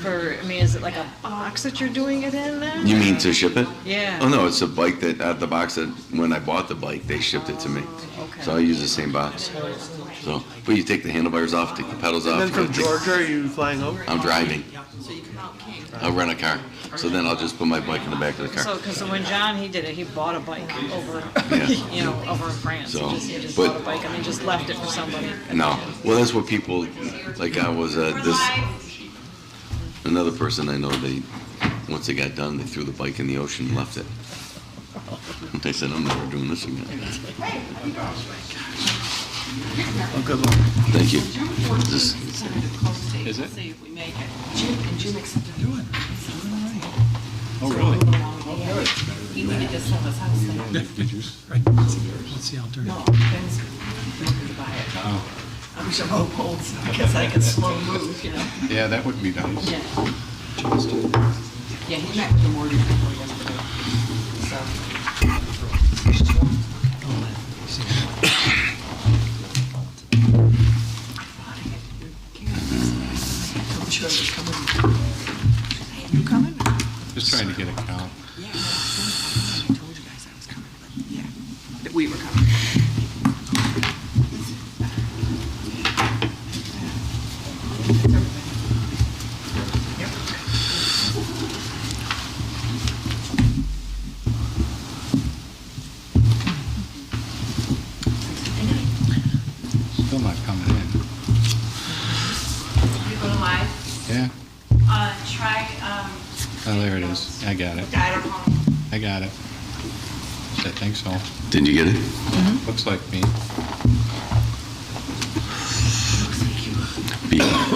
For, I mean, is it like a box that you're doing it in then? You mean to ship it? Yeah. Oh, no, it's a bike that, the box that, when I bought the bike, they shipped it to me. Okay. So I use the same box. So, but you take the handlebars off, take the pedals off. And then from you gotta Georgia, are you flying over? I'm driving. I'll rent a car. So then I'll just put my bike in the back of the So, car. because when John, he did it, he bought a bike over, Yeah. over in France. So, He just but- bought a bike and he just left it for somebody. No. Well, that's what people, like I was, another person I know, once they got done, they threw the bike in the ocean and left it. They said, I'm never doing this again. Oh, good luck. Thank you. Just, Is it? Oh, really? He needed to sell his house there. Did you? What's the alternative? No, Ben's looking to buy it. Oh, I wish I wrote bolts because I can slow move, you know? yeah, that would be nice. Yeah. Yeah, he met with the mortgage people yesterday, so. I'm sure you're coming. You coming? Just trying to get a count. Yeah, I told you guys I was coming, but yeah, that we were coming. Still not coming in. You go to live, Yeah? try, Oh, there it is. I got it. I don't know. I got it. I think so. did you get it? Looks like me.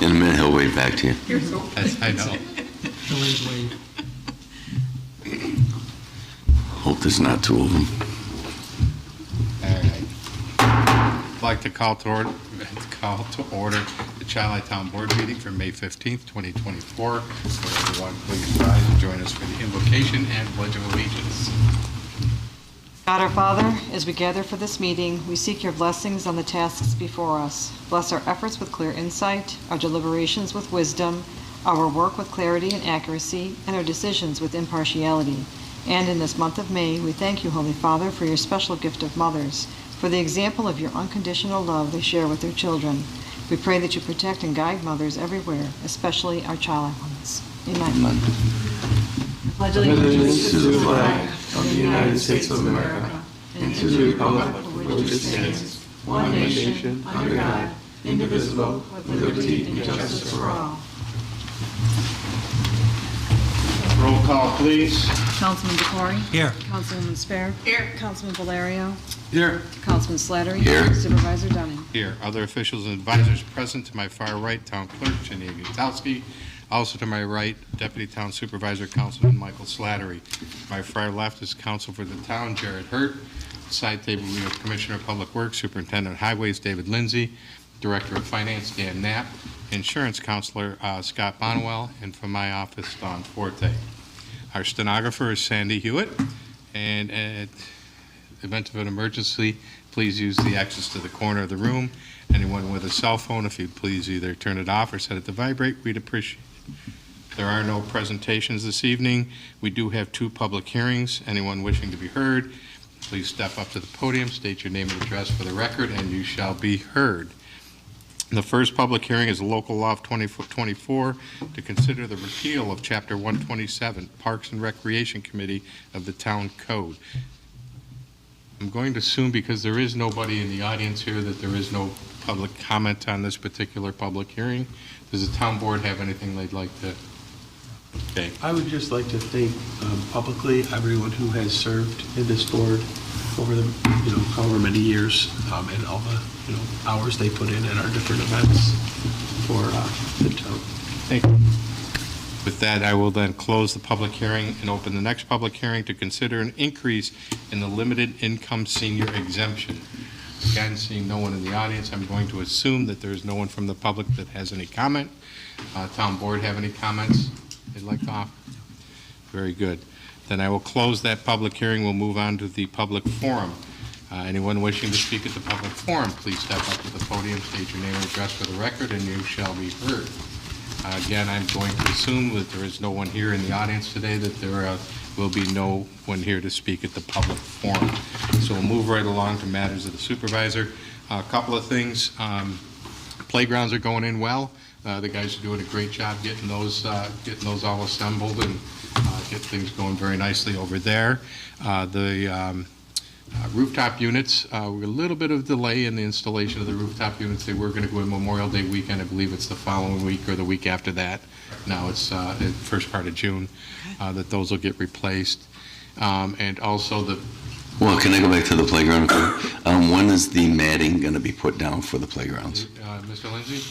In a minute, he'll wave back to you. I know. Hope there's not two of them. All right. I'd like to call to order the Charlotte Town Board meeting for May 15th, 2024. Would everyone please rise and join us for the invocation and pledge of allegiance? God our Father, as we gather for this meeting, we seek your blessings on the tasks before us. Bless our efforts with clear insight, our deliberations with wisdom, our work with clarity and accuracy, and our decisions with impartiality. And in this month of May, we thank you, Holy Father, for your special gift of mothers, for the example of your unconditional love they share with their children. We pray that you protect and guide mothers everywhere, especially our child ones. Amen. Allegiance to the flag of the United States of America and to the republic for which it stands, one nation, under God, indivisible, with liberty and justice for all. Roll call, please. Councilman DeCory? Here. Councilwoman Spare? Here. Councilman Valerio? Here. Councilman Slattery? Here. Supervisor Dunning? Here. Other officials and advisors present. To my far right, Town Clerk Jenny Gutowski. Also to my right, Deputy Town Supervisor Councilman Michael Slattery. My far left is Counsel for the Town Jared Hurt. Side table we have Commissioner of Public Works, Superintendent of Highways David Lindsay, Director of Finance Dan Knapp, Insurance Counselor Scott Bonwell, and from my office Don Forte. Our stenographer is Sandy Hewitt, and at the event of an emergency, please use the exits to the corner of the room. Anyone with a cell phone, if you'd please either turn it off or set it to vibrate, we'd appreciate it. There are no presentations this evening. We do have 2 public hearings. Anyone wishing to be heard, please step up to the podium, state your name and address for the record, and you shall be heard. The first public hearing is Local Law of 2024 to consider the repeal of Chapter 127, Parks and Recreation Committee of the Town Code. I'm going to assume, because there is nobody in the audience here, that there is no public comment on this particular public hearing. Does the town board have anything they'd like to? Okay. I would just like to thank publicly everyone who has served in this board over the, however many years, and all the, hours they put in at our different events for the town. Thank you. With that, I will then close the public hearing and open the next public hearing to consider an increase in the limited income senior exemption. Again, seeing no one in the audience, I'm going to assume that there is no one from the public that has any comment. Town board have any comments they'd like to offer? Very good. Then I will close that public hearing. We'll move on to the public forum. Anyone wishing to speak at the public forum, please step up to the podium, state your name and address for the record, and you shall be heard. Again, I'm going to assume that there is no one here in the audience today, that there will be no one here to speak at the public forum. So we'll move right along to matters of the supervisor. A couple of things. Playgrounds are going in well. The guys are doing a great job getting those all assembled and get things going very nicely over there. The rooftop units, we're a little bit of delay in the installation of the rooftop units. They were going to go in Memorial Day weekend. I believe it's the following week or the week after that. Now it's the first part of June that those will get replaced. And also Well, can I go back to the playground? When is the matting going to be put down for the playgrounds? Mr. Lindsay?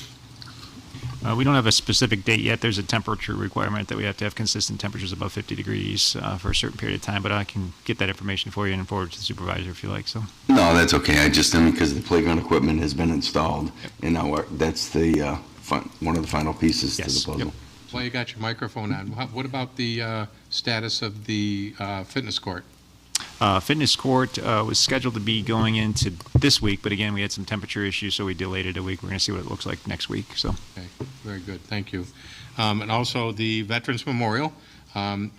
We don't have a specific date yet. There's a temperature requirement that we have to have consistent temperatures above 50 degrees for a certain period of time, but I can get that information for you and forward to the supervisor if you like. So. No, that's okay. I just, because the playground equipment has been installed, and now that's the one of the final pieces to the puzzle. Yep. Well, you got your microphone on. What about the status of the fitness court? Fitness court was scheduled to be going into this week, but again, we had some temperature issues, so we delayed it a week. We're going to see what it looks like next week. So. Okay, very good. Thank you. And also the Veterans Memorial. The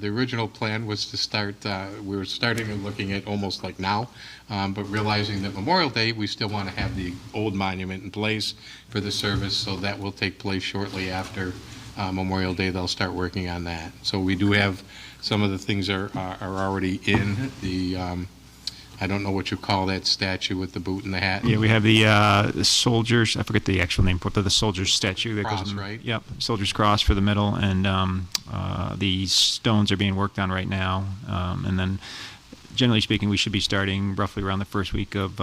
original plan was to start, we were starting and looking at almost like now, but realizing that Memorial Day, we still want to have the old monument in place for the service, so that will take place shortly after Memorial Day. They'll start working on that. So we do have some of the things are already in the, I don't know what you call that statue with the boot and the hat. Yeah, we have the soldiers. I forget the actual name, but the soldiers statue that Cross, goes in, right? Yep, soldiers cross for the middle, and the stones are being worked on right now. And then, generally speaking, we should be starting roughly around the first week of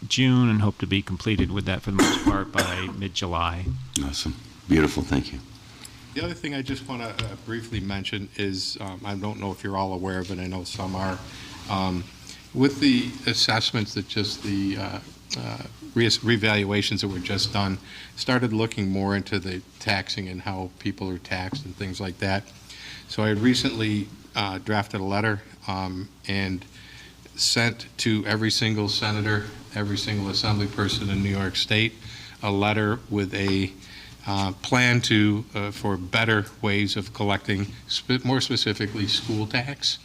June, and hope to be completed with that for the most part by mid-July. Awesome. Beautiful. Thank you. The other thing I just want to briefly mention is, I don't know if you're all aware of it, I know some are, with the assessments that just the revaluations that were just done, started looking more into the taxing and how people are taxed and things like that. So I had recently drafted a letter and sent to every single senator, every single assembly person in New York State, a letter with a plan for better ways of collecting, more specifically, school tax.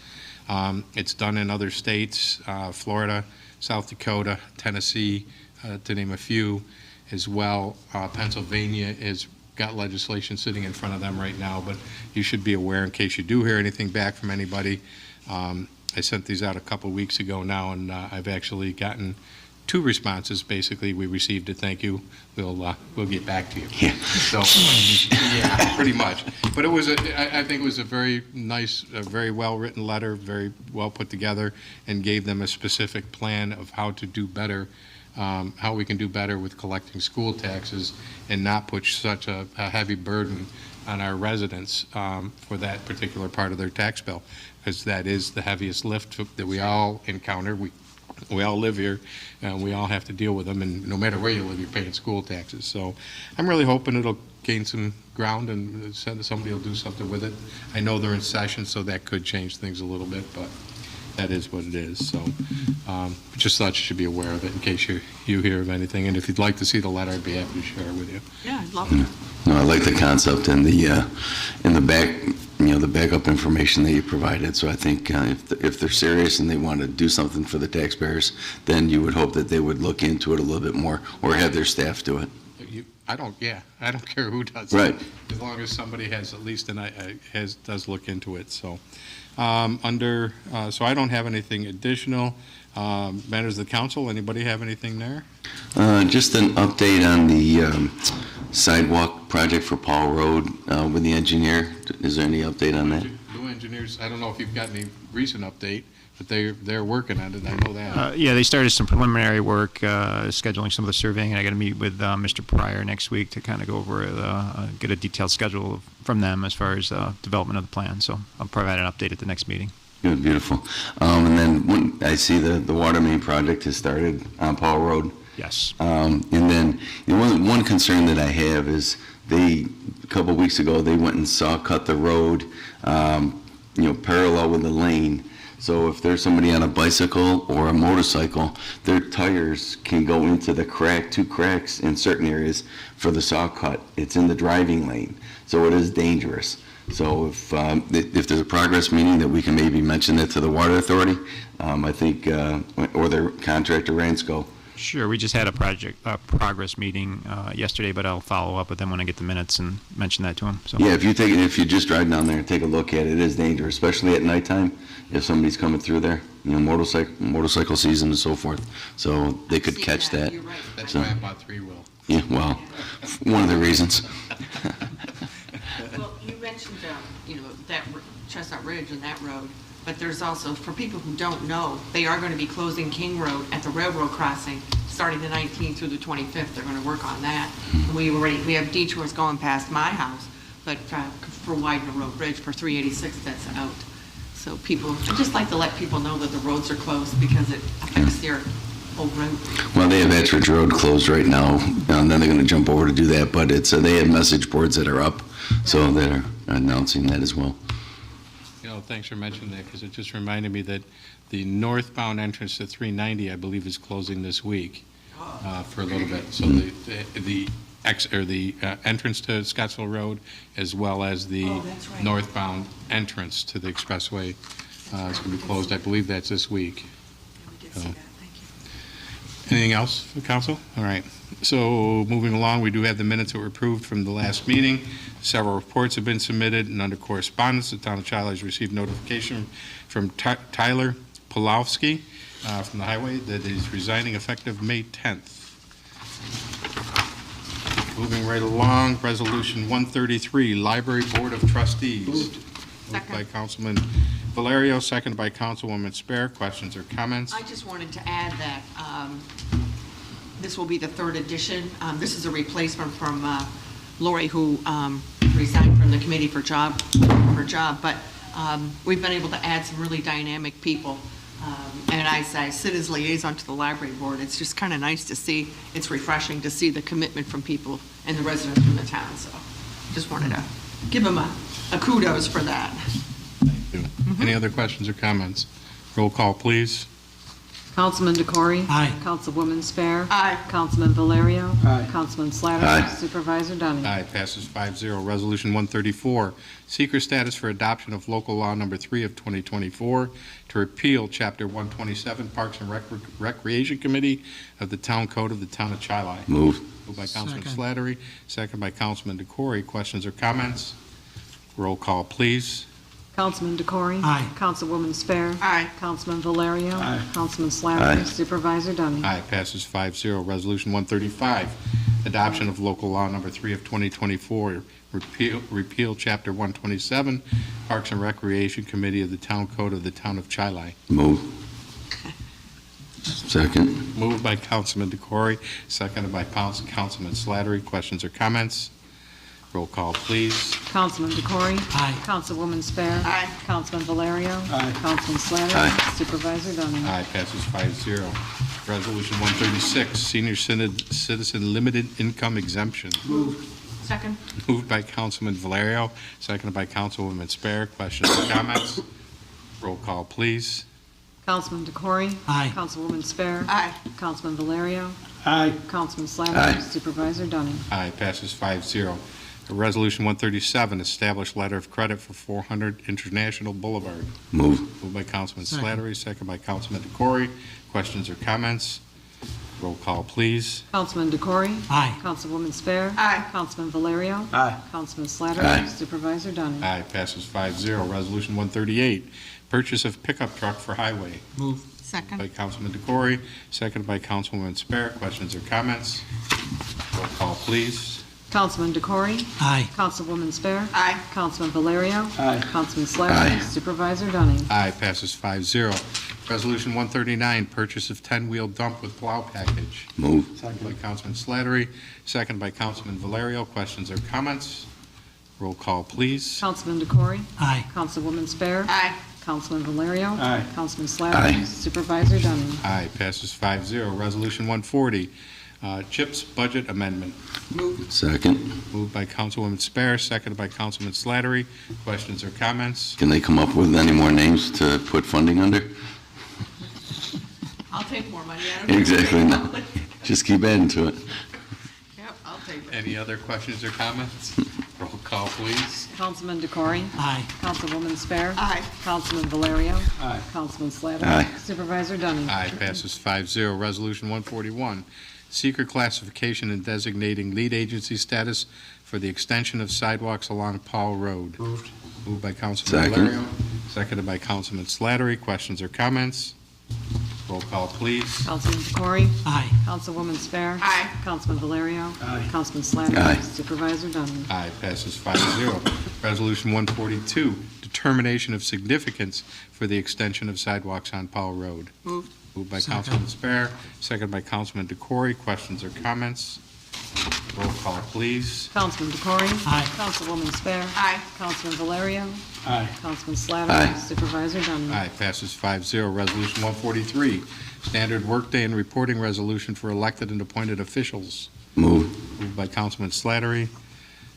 It's done in other states, Florida, South Dakota, Tennessee, to name a few, as well. Pennsylvania has got legislation sitting in front of them right now, but you should be aware in case you do hear anything back from anybody. I sent these out a couple weeks ago now, and I've actually gotten 2 responses. Basically, we received a thank you. We'll get back to you. Yeah. So, yeah, pretty much. But it was I think it was a very nice, very well written letter, very well put together, and gave them a specific plan of how to do better, how we can do better with collecting school taxes and not put such a heavy burden on our residents for that particular part of their tax bill, because that is the heaviest lift that we all encounter. We all live here, and we all have to deal with them, and no matter where you live, you're paying school taxes. So I'm really hoping it'll gain some ground and somebody will do something with it. I know they're in session, so that could change things a little bit, but that is what it is. So just thought you should be aware of it in case you hear of anything. And if you'd like to see the letter, I'd be happy to share it with you. Yeah, I'd love it. No, I like the concept and the in the back, the backup information that you provided. So I think if they're serious and they want to do something for the taxpayers, then you would hope that they would look into it a little bit more, or have their staff do it. I don't care who does Right. it, as long as somebody has at least does look into it. So so I don't have anything additional. Matters of the council. Anybody have anything there? Just an update on the sidewalk project for Paul Road with the engineer. Is there any update on that? New engineers. I don't know if you've got any recent update, but they're working on it. I know that. Yeah, they started some preliminary work, scheduling some of the surveying, and I got to meet with Mr. Pryor next week to kind of go over, get a detailed schedule from them as far as development of the plan. So I'll provide an update at the next meeting. Good, beautiful. And then when I see the water main project has started on Paul Road. Yes. And then one concern that I have is a couple of weeks ago, they went and cut the road, parallel with the lane. So if there's somebody on a bicycle or a motorcycle, their tires can go into the two cracks in certain areas for the saw cut. It's in the driving lane, so it is dangerous. So if there's a progress meeting that we can maybe mention it to the Water Authority, I think, or their contractor, Ransco. Sure, we just had a progress meeting yesterday, but I'll follow up with them when I get the minutes and mention that to them. So. Yeah, if you just drive down there and take a look at it, it is dangerous, especially at nighttime, if somebody's coming through there, motorcycle season and so forth. So they could catch that. You're right. That's So- why I bought three-wheel. Yeah, well, one of the reasons. Well, you mentioned, that Chestnut Ridge and that road, but there's also, for people who don't know, they are going to be closing King Road at the railroad crossing, starting the 19th through the 25th. They're going to work on that. We have detours going past my house, but for Widener Road Bridge for 386, that's out. So I'd just like to let people know that the roads are closed because it affects their whole route. Well, they have Etridge Road closed right now, and then they're gonna jump over to do that, but they have message boards that are up, so they're announcing that as well. Thanks for mentioning that, because it just reminded me that the northbound entrance to 390, I believe, is closing this week for a little bit. So the entrance to Scottsville Road, as well as the that's right. northbound entrance to the expressway, is going to be closed. I believe that's this week. We did see that, thank you. Anything else for council? All right. So moving along, we do have the minutes that were approved from the last meeting. Several reports have been submitted, and under correspondence, the town of Shiloh has received notification from Tyler Pulowski from the highway that he's resigning effective May 10th. Moving right along, Resolution 133, Library Board of Trustees. Moved by Councilman Valerio, seconded by Councilwoman Spare. Questions or comments? I just wanted to add that this will be the third edition. This is a replacement from Lori, who resigned from the committee for job, but we've been able to add some really dynamic people. And I sit as liaison to the library board. It's just kind of nice to see, it's refreshing to see the commitment from people and the residents from the town. So just wanted to give them a kudos for that. Thank you. Any other questions or comments? Roll call, please. Councilman DeCoury? Aye. Councilwoman Spare? Aye. Councilman Valerio? Aye. Councilman Slattery? Aye. Supervisor Dunning? Aye, passes 5-0. Resolution 134, seeker status for adoption of local law number 3 of 2024 to repeal Chapter 127 Parks and Recreation Committee of the Town Code of the Town of Shiloh. Move. Moved by Councilman Slattery, second by Councilman DeCoury. Questions or comments? Roll call, please. Councilman DeCoury? Aye. Councilwoman Spare? Aye. Councilman Valerio? Aye. Councilman Slattery? Aye. Supervisor Dunning? Aye, passes 5-0. Resolution 135, adoption of local law number 3 of 2024, repeal Chapter 127, Parks and Recreation Committee of the Town Code of the Town of Shiloh. Move. Second. Moved by Councilman DeCoury, seconded by Councilman Slattery. Questions or comments? Roll call, please. Councilman DeCoury? Aye. Councilwoman Spare? Aye. Councilman Valerio? Aye. Councilman Slattery? Aye. Supervisor Dunning? Aye, passes 5-0. Resolution 136, senior citizen limited income exemption. Second. Moved by Councilman Valerio, seconded by Councilwoman Spare. Questions or comments? Roll call, please. Councilman DeCoury? Aye. Councilwoman Spare? Aye. Councilman Valerio? Aye. Councilman Slattery? Aye. Supervisor Dunning? Aye, passes 5-0. Resolution 137, establish letter of credit for 400 International Boulevard. Move. Moved by Councilman Second. Slattery, second by Councilman DeCoury. Questions or comments? Roll call, please. Councilman DeCoury? Aye. Councilwoman Spare? Aye. Councilman Valerio? Aye. Councilman Slattery? Aye. Supervisor Dunning? Aye, passes 5-0. Resolution 138, purchase of pickup truck for highway. Move. Second. By Councilman DeCoury, seconded by Councilwoman Spare. Questions or comments? Roll call, please. Councilman DeCoury? Aye. Councilwoman Spare? Aye. Councilman Valerio? Aye. Councilman Slattery? Aye. Supervisor Dunning? Aye, passes 5-0. Resolution 139, purchase of 10-wheel dump with plow package. Move. Moved by Councilman Slattery, seconded by Councilman Valerio. Questions or comments? Roll call, please. Councilman DeCoury? Aye. Councilwoman Spare? Aye. Councilman Valerio? Aye. Councilman Slattery? Aye. Supervisor Dunning? Aye, passes 5-0. Resolution 140, CHIPS budget amendment. Second. Moved by Councilwoman Spare, seconded by Councilman Slattery. Questions or comments? Can they come up with any more names to put funding under? I'll take more money. I don't care. Exactly, no. Just keep adding to it. Yep, I'll take it. Any other questions or comments? Roll call, please. Councilman DeCory? Aye. Councilwoman Spare? Aye. Councilman Valerio? Aye. Councilman Slattery? Aye. Supervisor Dunning? Aye, passes 5-0. Resolution 141, secret classification and designating lead agency status for the extension of sidewalks along Paul Road. Moved. Moved by Councilman Second. Valerio, seconded by Councilman Slattery. Questions or comments? Roll call, please. Councilman DeCory? Aye. Councilwoman Spare? Aye. Councilman Valerio? Aye. Councilman Slattery? Aye. Supervisor Dunning? Aye, passes 5-0. Resolution 142, determination of significance for the extension of sidewalks on Powell Road. Moved. Moved by Councilman Spare, seconded by Councilman DeCory. Questions or comments? Roll call, please. Councilman DeCory? Aye. Councilwoman Spare? Aye. Councilman Valerio? Aye. Councilman Slattery? Aye. Supervisor Dunning? Aye, passes 5-0. Resolution 143, standard workday and reporting resolution for elected and appointed officials. Move. Moved by Councilman Slattery,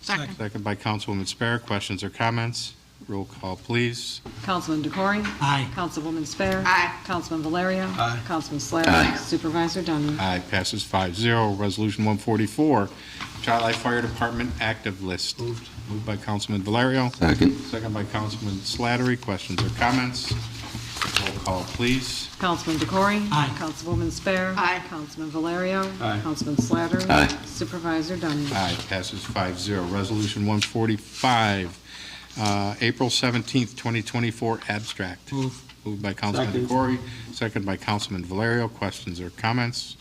Second. seconded by Councilwoman Spare. Questions or comments? Roll call, please. Councilman DeCory? Aye. Councilwoman Spare? Aye. Councilman Valerio? Aye. Councilman Slattery? Aye. Supervisor Dunning? Aye, passes 5-0. Resolution 144, Child Life Fire Department active list. Moved. Moved by Councilman Valerio, Second. second by Councilman Slattery. Questions or comments? Roll call, please. Councilman DeCory? Aye. Councilwoman Spare? Aye. Councilman Valerio? Aye. Councilman Slattery? Aye. Supervisor Dunning? Aye, passes 5-0. Resolution 145, April 17th, 2024 abstract. Moved by Councilman Second. DeCory, second by Councilman Valerio. Questions or comments?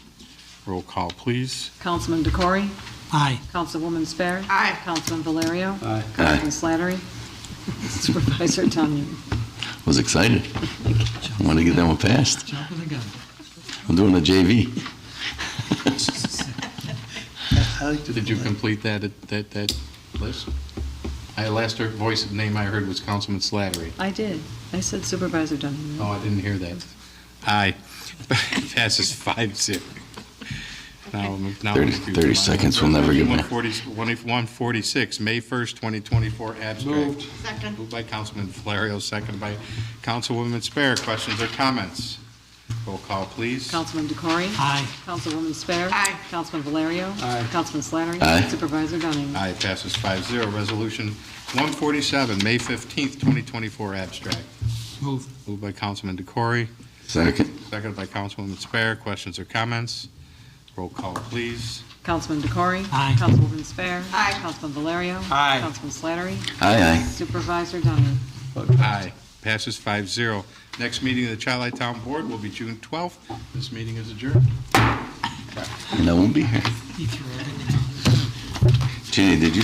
Roll call, please. Councilman DeCory? Aye. Councilwoman Spare? Aye. Councilman Valerio? Aye. Councilman Slattery? Supervisor Dunning? Was excited. I want to get that one passed. Jumping the gun. I'm doing a JV. Did you complete that list? Last voice of name I heard was Councilman Slattery. I did. I said Supervisor Dunning. Oh, I didn't hear that. Aye. Passes 5-0. Now, 30 seconds will never get back. 146, May 1st, 2024 abstract. Moved. Second. Moved by Councilman Valerio, second by Councilwoman Spare. Questions or comments? Roll call, please. Councilman DeCory? Aye. Councilwoman Spare? Aye. Councilman Valerio? Aye. Councilman Slattery? Aye. Supervisor Dunning? Aye, passes 5-0. Resolution 147, May 15th, 2024 abstract. Moved. Moved by Councilman DeCory, Second. seconded by Councilwoman Spare. Questions or comments? Roll call, please. Councilman DeCory? Aye. Councilwoman Spare? Aye. Councilman Valerio? Aye. Councilman Slattery? Aye, aye. Supervisor Dunning? Aye, passes 5-0. Next meeting of the Chi-Li Town Board will be June 12th. This meeting is adjourned. And I won't be here. He threw it. Ginny, did you